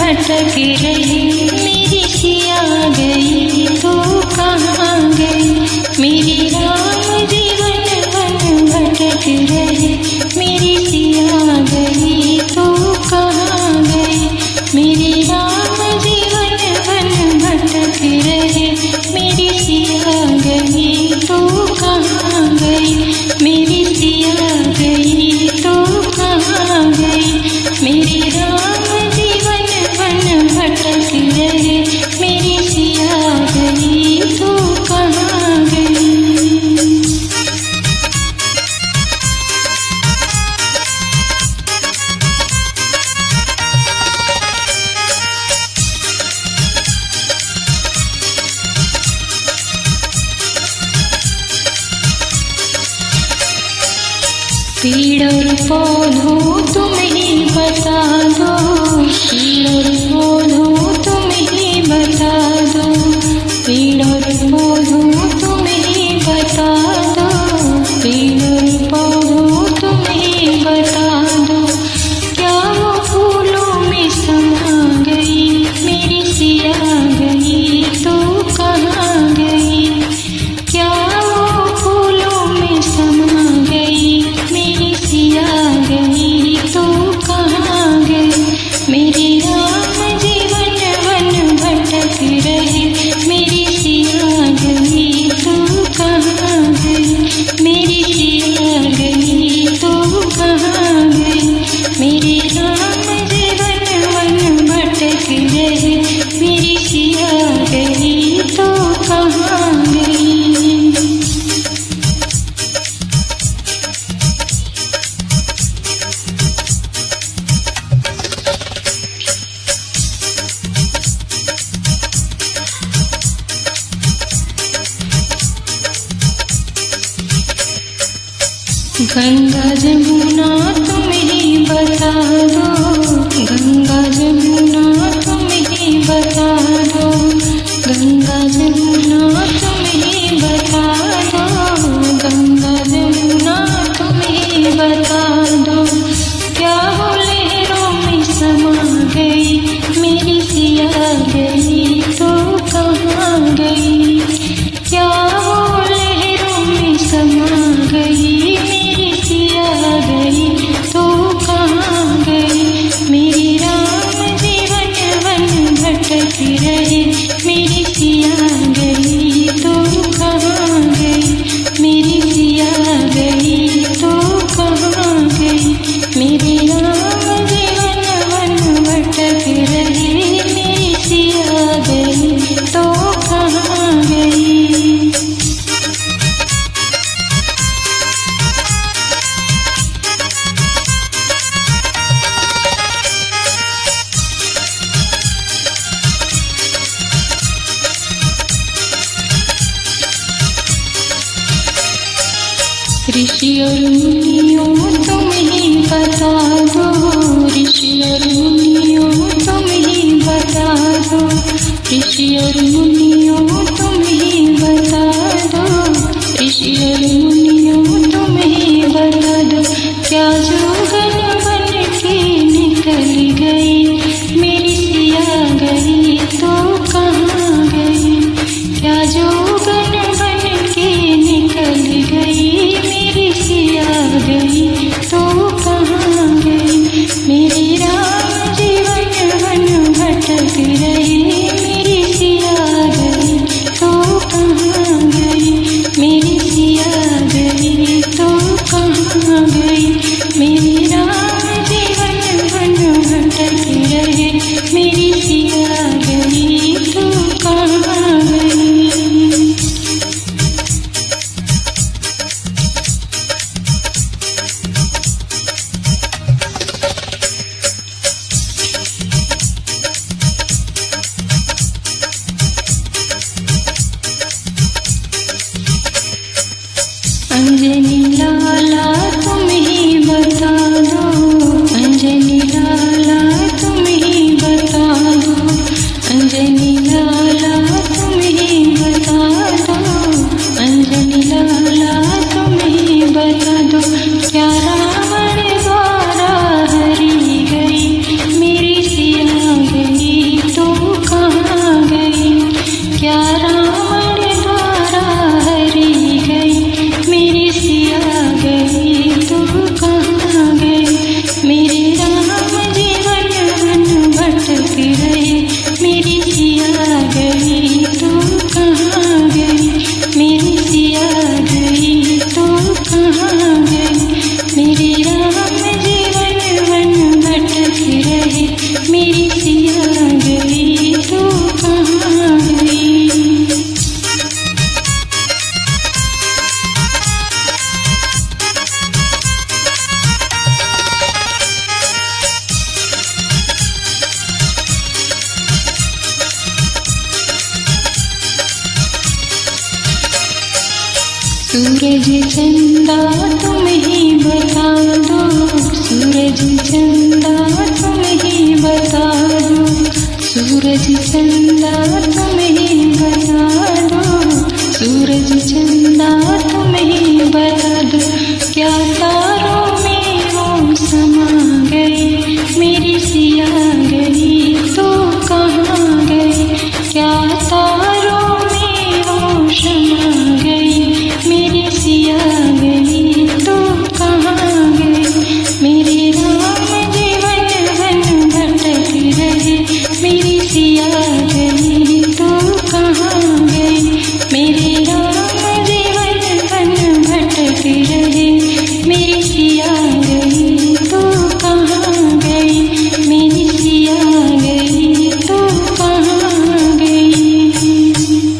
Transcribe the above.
भटक रहे, मेरी सिया गई तो कहाँ गई। मेरी राम जीवन वन भटक रहे, मेरी सिया गई तो कहाँ गई। मेरी राम जीवन वन भटक रहे, मेरी सिया गई तो कहाँ गई। मेरी सिया गई तो कहाँ गई। मेरी राम जीवन वन भटक रहे, मेरी सिया गई तो कहाँ गई। पेड़ और पौधों तुम ही बता दो, पेड़ और पौधों तुम ही बता दो। पेड़ और पौधों तुम ही बता दो, पेड़ और पौधों तुम ही बता दो। क्या वो फूलों में समा गई, मेरी सिया गई तो कहाँ गई। क्या वो फूलों में समा गई, मेरी सिया गई तो कहाँ गई। मेरी राम जीवन वन भटक रहे, मेरी सिया गई तो कहाँ गई। मेरी सिया गई तो कहाँ गई। मेरी राम जीवन वन भटक रहे, मेरी सिया गई तो कहाँ गई। गंगा जमुना तुम ही बता दो, गंगा जमुना तुम ही बता दो। गंगा जमुना तुम ही बता दो, गंगा जमुना तुम ही बता दो। क्या वो लहरों में समा गई, मेरी सिया गई तो कहाँ गई। क्या वो लहरों में समा गई, मेरी सिया गई तो कहाँ गई। मेरी राम जीवन वन भटक रहे, मेरी सिया गई तो कहाँ गई। मेरी सिया गई तो कहाँ गई। मेरी राम जीवन वन भटक रहे, मेरी सिया गई तो कहाँ गई। ऋषि और मुनियों तुम ही बता दो, ऋषि और मुनियों तुम ही बता दो। ऋषि और मुनियों तुम ही बता दो, ऋषि और मुनियों तुम ही बता दो। क्या जोगन बन के निकल गई, मेरी सिया गई तो कहाँ गई। क्या जोगन बन के निकल गई, मेरी सिया गई तो कहाँ गई। मेरी राम जीवन वन भटक रहे, मेरी सिया गई तो कहाँ गई। मेरी सिया गई तो कहाँ गई। मेरी राम जीवन वन भटक रहे, मेरी सिया गई तो कहाँ गई। अंजनी लाला तुम ही बता दो, अंजनी लाला तुम ही बता दो। अंजनी लाला तुम ही बता दो, अंजनी लाला तुम ही बता दो। क्या रावण द्वारा हरी गई, मेरी सिया गई सूरज चंदा तुम ही बता दो, सूरज चंदा तुम ही बता दो, सूरज चंदा तुम ही बता दो, सूरज चंदा तुम ही बता दो। क्या